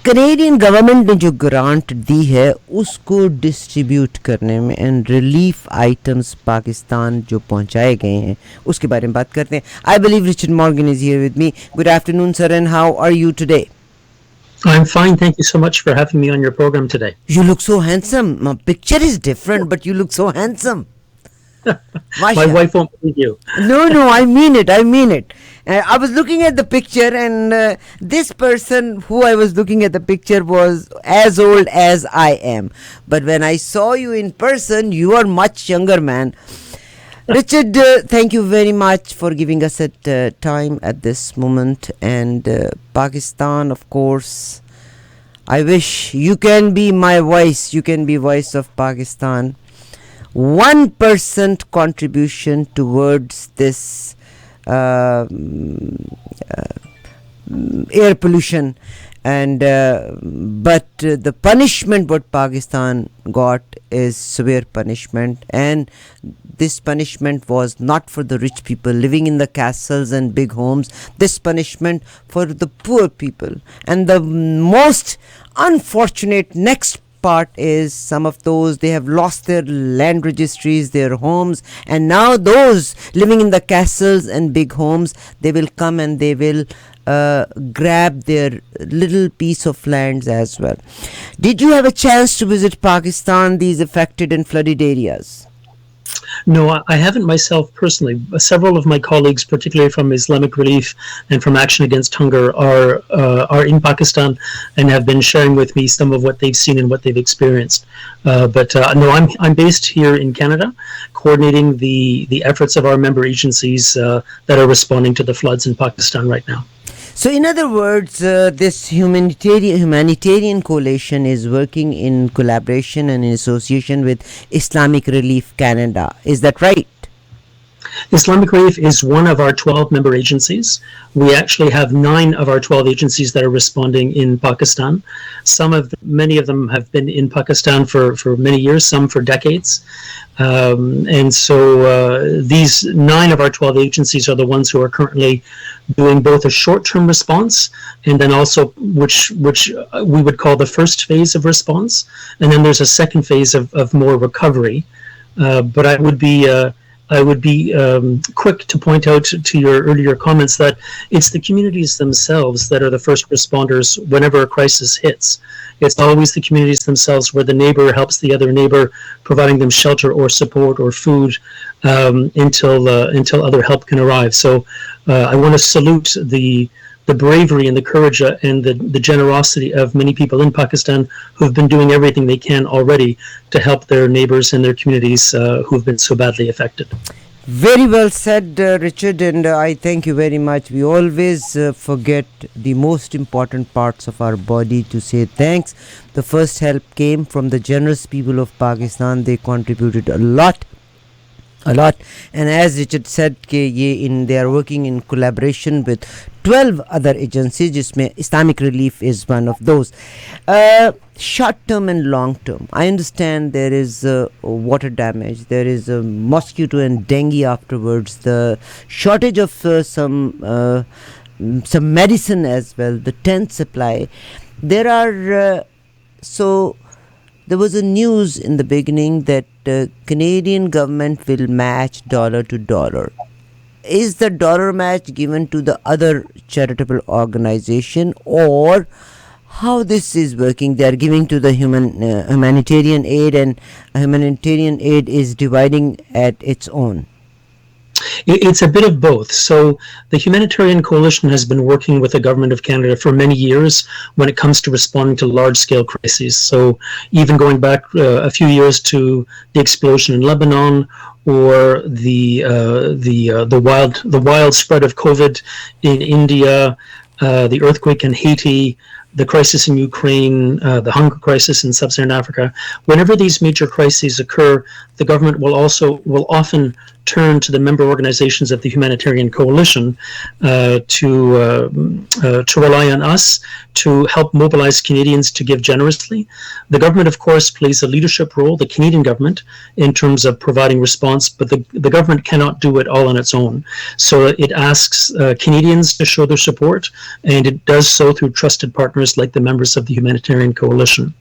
Canadian government ने जो grant दी है उसको डिस्ट्रीब्यूट करने में एंड रिलीफ आइटम्स पाकिस्तान जो पहुंचाए गए हैं उसके बारे में बात करते हैं. I believe Richard Morgan is here with me. Good afternoon sir and how are you today? I'm fine. Thank you so much for having me on your program today. You look so handsome. My picture is different, but you look so handsome. My wife won't believe you. No, I mean it. I was looking at the picture, and this person who I was looking at the picture was as old as I am. But when I saw you in person, you are much younger, man. Richard, thank you very much for giving us time at this moment. And Pakistan, of course, I wish you can be my voice. You can be voice of Pakistan. 1% contribution towards this air pollution, and but the punishment what Pakistan got is severe punishment, and this punishment was not for the rich people living in the castles and big homes. This punishment for the poor people, and the most unfortunate next part is some of those, they have lost their land registries, their homes, and now those living in the castles and big homes, they will come and they will grab their little piece of lands as well. Did you have a chance to visit Pakistan, these affected and flooded areas? No, I haven't myself personally. Several of my colleagues, particularly from Islamic Relief and from Action Against Hunger, are in Pakistan and have been sharing with me some of what they've seen and what they've experienced. But no, I'm based here in Canada, coordinating the efforts of our member agencies that are responding to the floods in Pakistan right now. So in other words, this humanitarian coalition is working in collaboration and in association with Islamic Relief Canada. Is that right? Islamic Relief is one of our 12 member agencies. We actually have 9 of our 12 agencies that are responding in Pakistan. Many of them have been in Pakistan for many years, some for decades. And so these 9 of our 12 agencies are the ones who are currently doing both a short-term response and then also which we would call the first phase of response. And then there's a second phase of more recovery. But I would be quick to point out to your earlier comments that it's the communities themselves that are the first responders whenever a crisis hits. It's always the communities themselves where the neighbor helps the other neighbor, providing them shelter or support or food until other help can arrive. So I want to salute the bravery and the courage and the generosity of many people in Pakistan who've been doing everything they can already to help their neighbors and their communities who've been so badly affected. Very well said, Richard, and I thank you very much. We always forget the most important parts of our body to say thanks. The first help came from the generous people of Pakistan. They contributed a lot, and as Richard said they are working in collaboration with 12 other agencies, जिसमें Islamic Relief is one of those. Short term and long term, I understand there is water damage, there is mosquito and dengue afterwards, the shortage of some medicine as well, the tent supply. There was a news in the beginning that Canadian government will match dollar to dollar. Is the dollar match given to the other charitable organization, or how this is working? They are giving to the humanitarian aid, and humanitarian aid is dividing at its own? It's a bit of both. So the Humanitarian Coalition has been working with the Government of Canada for many years when it comes to responding to large-scale crises. So even going back a few years to the explosion in Lebanon, or the wild spread of COVID in India, the earthquake in Haiti, the crisis in Ukraine, the hunger crisis in sub-Saharan Africa. Whenever these major crises occur, the government will often turn to the member organizations of the Humanitarian Coalition to rely on us to help mobilize Canadians to give generously. The government, of course, plays a leadership role, the Canadian government, in terms of providing response, but the government cannot do it all on its own. So it asks Canadians to show their support, and it does so through trusted partners donors like the members of the Humanitarian Coalition.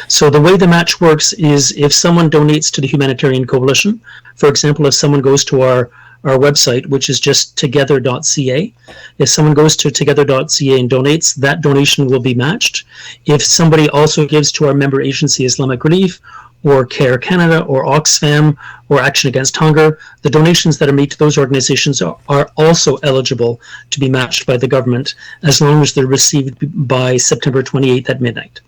So the way the match works is if someone donates to the Humanitarian Coalition, for example, if someone goes to our website, which is just together.ca. If someone goes to together.ca and donates, that donation will be matched. If somebody also gives to our member agency Islamic Relief, or CARE Canada, or Oxfam, or Action Against Hunger, the donations that are made to those organizations are also eligible to be matched by the government as long as they're received by September 28th at midnight.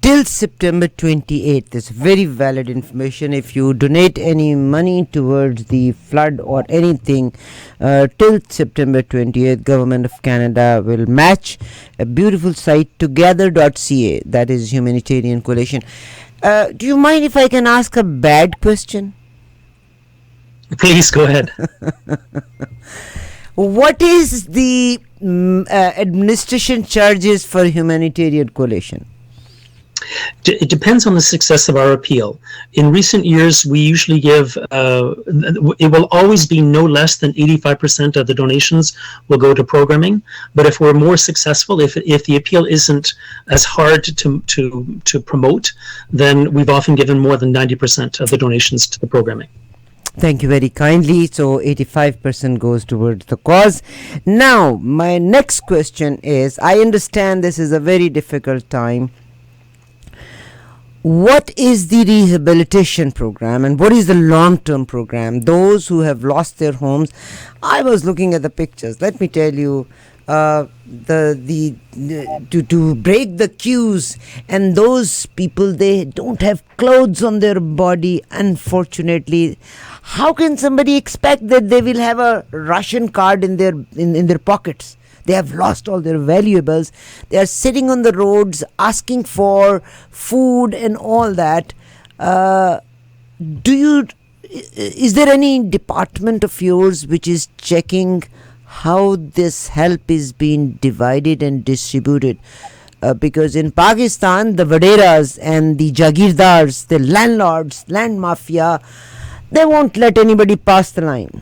Till September 28th is very valid information. If you donate any money towards the flood or anything, till September 28th, Government of Canada will match a beautiful site, together.ca, that is Humanitarian Coalition. Do you mind if I can ask a bad question? Please go ahead. What is the administration charges for Humanitarian Coalition? It depends on the success of our appeal. In recent years, we usually give, it will always be no less than 85% of the donations will go to programming. But if we're more successful, if the appeal isn't as hard to promote, then we've often given more than 90% of the donations to the programming. Thank you very kindly. So 85% goes towards the cause. Now, my next question is, I understand this is a very difficult time. What is the rehabilitation program and what is the long-term program? Those who have lost their homes, I was looking at the pictures. Let me tell you, to break the queues, and those people, they don't have clothes on their body. Unfortunately, how can somebody expect that they will have a ration card in their pockets? They have lost all their valuables. They are sitting on the roads asking for food and all that. Is there any department of yours which is checking how this help is being divided and distributed? Because in Pakistan, the Vaderas and the Jagirdars, the landlords, land mafia, they won't let anybody pass the line.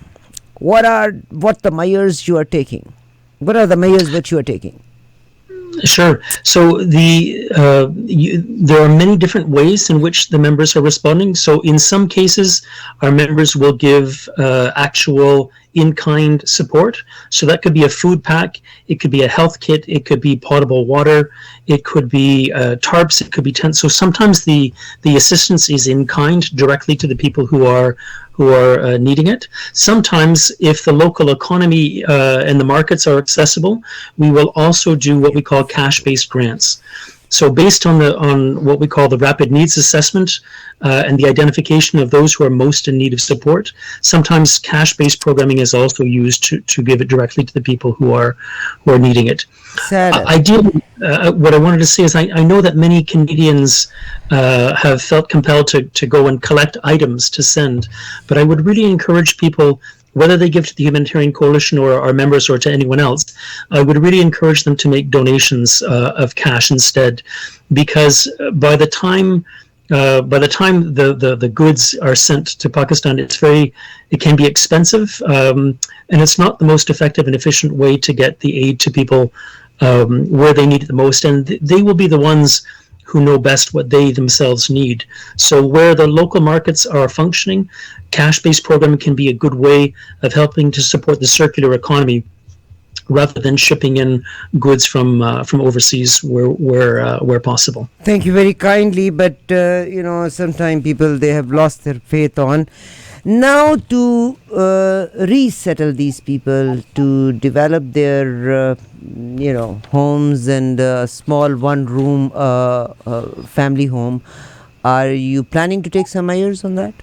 What the measures you are taking? What are the measures that you are taking? Sure. So there are many different ways in which the members are responding. So in some cases, our members will give actual in-kind support. So that could be a food pack, it could be a health kit, it could be potable water, it could be tarps, it could be tents. So sometimes the assistance is in kind directly to the people who are needing it. Sometimes, if the local economy and the markets are accessible, we will also do what we call cash-based grants. So based on what we call the rapid needs assessment and the identification of those who are most in need of support, sometimes cash-based programming is also used to give it directly to the people who are needing it. Ideally, what I wanted to say is I know that many Canadians have felt compelled to go and collect items to send, but I would really encourage people, whether they give to the Humanitarian Coalition or our members or to anyone else, I would really encourage them to make donations of cash instead, because by the time the goods are sent to Pakistan, it can be expensive, and it's not the most effective and efficient way to get the aid to people where they need it the most, and they will be the ones who know best what they themselves need. So where the local markets are functioning, cash-based programming can be a good way of helping to support the circular economy rather than shipping in goods from overseas where possible. Thank you very kindly, but sometimes people, they have lost their faith on. Now to resettle these people, to develop their homes and a small one-room family home, are you planning to take some measures on that?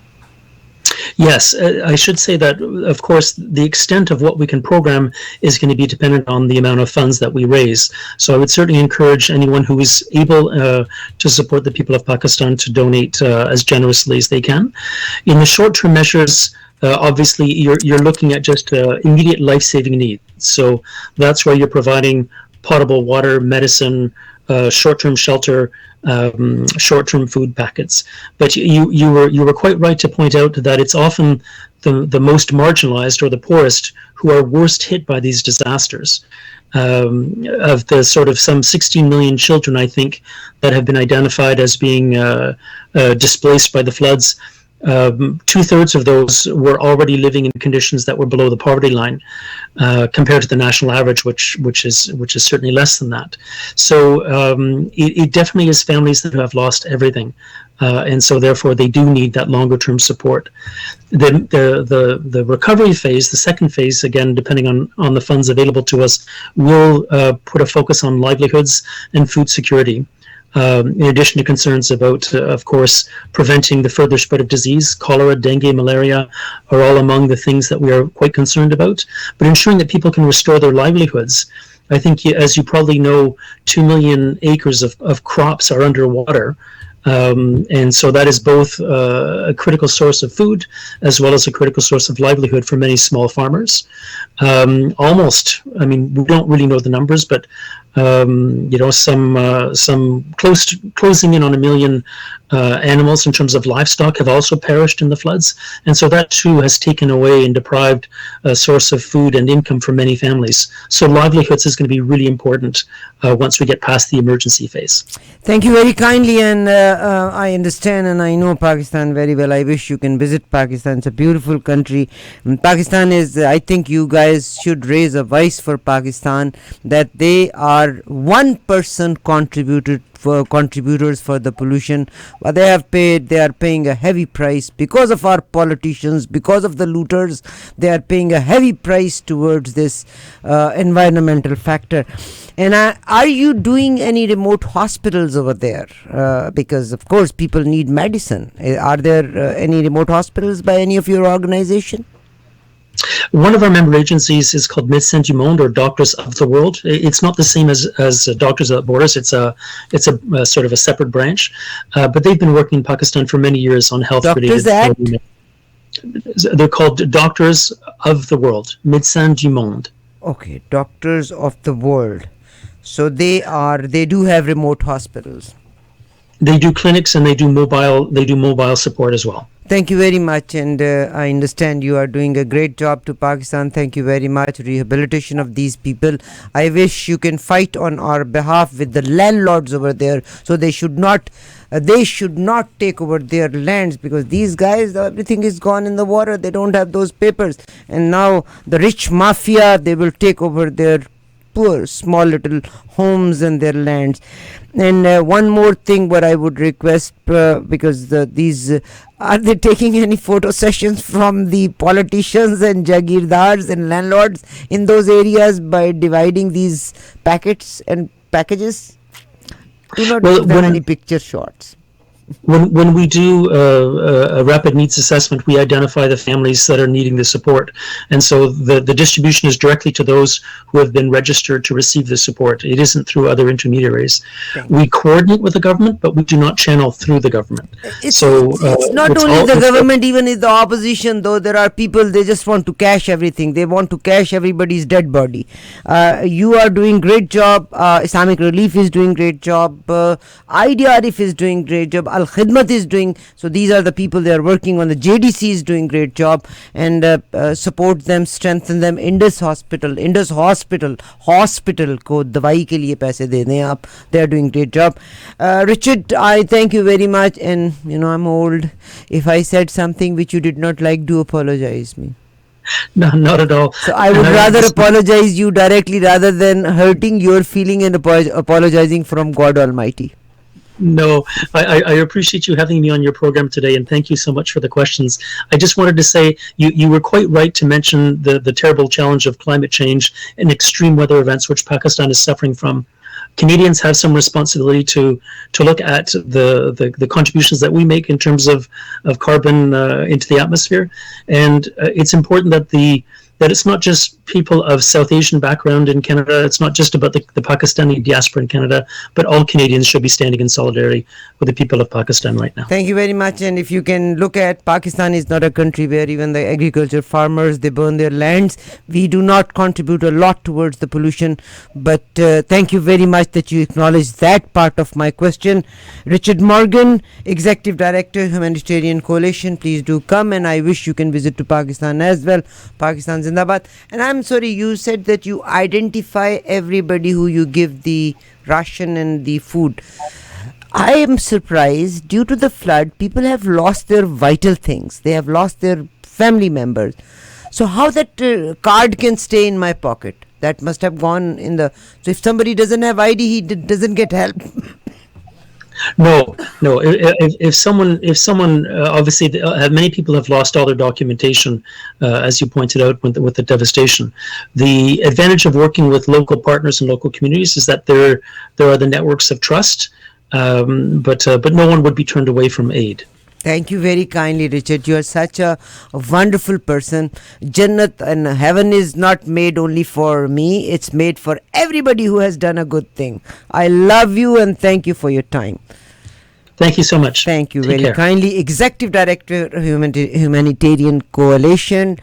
Yes, I should say that, of course, the extent of what we can program is going to be dependent on the amount of funds that we raise. So I would certainly encourage anyone who is able to support the people of Pakistan to donate as generously as they can. In the short-term measures, obviously, you're looking at just immediate life-saving needs. So that's where you're providing potable water, medicine, short-term shelter, short-term food packets. But you were quite right to point out that it's often the most marginalized or the poorest who are worst hit by these disasters. of the sort of some 16 million children, I think, that have been identified as being displaced by the floods. 2/3 of those were already living in conditions that were below the poverty line, compared to the national average, which is certainly less than that. So it definitely is families that have lost everything, and so therefore they do need that longer term support. The recovery phase, the second phase, again depending on the funds available to us, will put a focus on livelihoods and food security. In addition to concerns about, of course, preventing the further spread of disease. Cholera, dengue, malaria are all among the things that we are quite concerned about. But ensuring that people can restore their livelihoods. I think, as you probably know, 2 million acres of crops are underwater. And so that is both a critical source of food as well as a critical source of livelihood for many small farmers. Almost, I mean, we don't really know the numbers, but some closing in on 1 million animals in terms of livestock have also perished in the floods, and so that too has taken away and deprived a source of food and income for many families. So livelihoods is going to be really important once we get past the emergency phase. Thank you very kindly, and I understand and I know Pakistan very well. I wish you can visit Pakistan. It's a beautiful country. Pakistan is, I think you guys should raise a voice for Pakistan that they are 1% contributors for the pollution. What they are paying a heavy price because of our politicians, because of the looters. They are paying a heavy price towards this environmental factor. And are you doing any remote hospitals over there? Because of course people need medicine. Are there any remote hospitals by any of your organization? One of our member agencies is called Médecins du Monde, or Doctors of the World. It's not the same as Doctors Without Borders. It's a sort of a separate branch, but they've been working in Pakistan for many years on health Doctors related. They're called Doctors of the World, Médecins du Monde. Okay, Doctors of the World. So they do have remote hospitals. They do clinics and they do mobile support as well. Thank you very much, and I understand you are doing a great job to Pakistan. Thank you very much. Rehabilitation of these people. I wish you can fight on our behalf with the landlords over there, so they should not take over their lands, because these guys, everything is gone in the water. They don't have those papers, and now the rich mafia, they will take over their poor small little homes and their lands. And one more thing what I would request, because these are they taking any photo sessions from the politicians and jagirdars and landlords in those areas by dividing these packets and packages? Do not give them any picture shots. When we do a rapid needs assessment, we identify the families that are needing the support, and so the distribution is directly to those who have been registered to receive the support. It isn't through other intermediaries. We coordinate with the government, but we do not channel through the government. It's not only the government, even in the opposition, though there are people, they just want to cash everything. They want to cash everybody's dead body. You are doing great job. Islamic Relief is doing great job. IDRF is doing great job. Al Khidmat is doing, so these are the people they are working on. The JDC is doing great job, and support them, strengthen them. Indus Hospital को दवाई के लिए पैसे दे दें आप. They are doing great job. Richard, I thank you very much, and I'm old. If I said something which you did not like, do apologize me. No, not at all. So I would rather apologize you directly rather than hurting your feeling and apologizing from God Almighty. No, I appreciate you having me on your program today, and thank you so much for the questions. I just wanted to say you were quite right to mention the terrible challenge of climate change and extreme weather events which Pakistan is suffering from. Canadians have some responsibility to look at the contributions that we make in terms of carbon into the atmosphere, and it's important that it's not just people of South Asian background in Canada. It's not just about the Pakistani diaspora in Canada, but all Canadians should be standing in solidarity with the people of Pakistan right now. Thank you very much. And if you can look at, Pakistan is not a country where even the agriculture farmers, they burn their lands. We do not contribute a lot towards the pollution, but thank you very much that you acknowledged that part of my question. Richard Morgan, Executive Director, Humanitarian Coalition, please do come, and I wish you can visit to Pakistan as well. Pakistan's Zindabad. And I'm sorry, you said that you identify everybody who you give the ration and the food. I am surprised. Due to the flood, people have lost their vital things. They have lost their family members. So how that card can stay in my pocket? That must have gone in the. So if somebody doesn't have ID, he doesn't get help. No, no. If someone, obviously, many people have lost all their documentation, as you pointed out, with the devastation. The advantage of working with local partners and local communities is that there are the networks of trust, but no one would be turned away from aid. Thank you very kindly, Richard. You are such a wonderful person. Jannat and heaven is not made only for me. It's made for everybody who has done a good thing. I love you and thank you for your time. Thank you so much. Thank you Take very care. kindly. Executive Director, Humanitarian Coalition.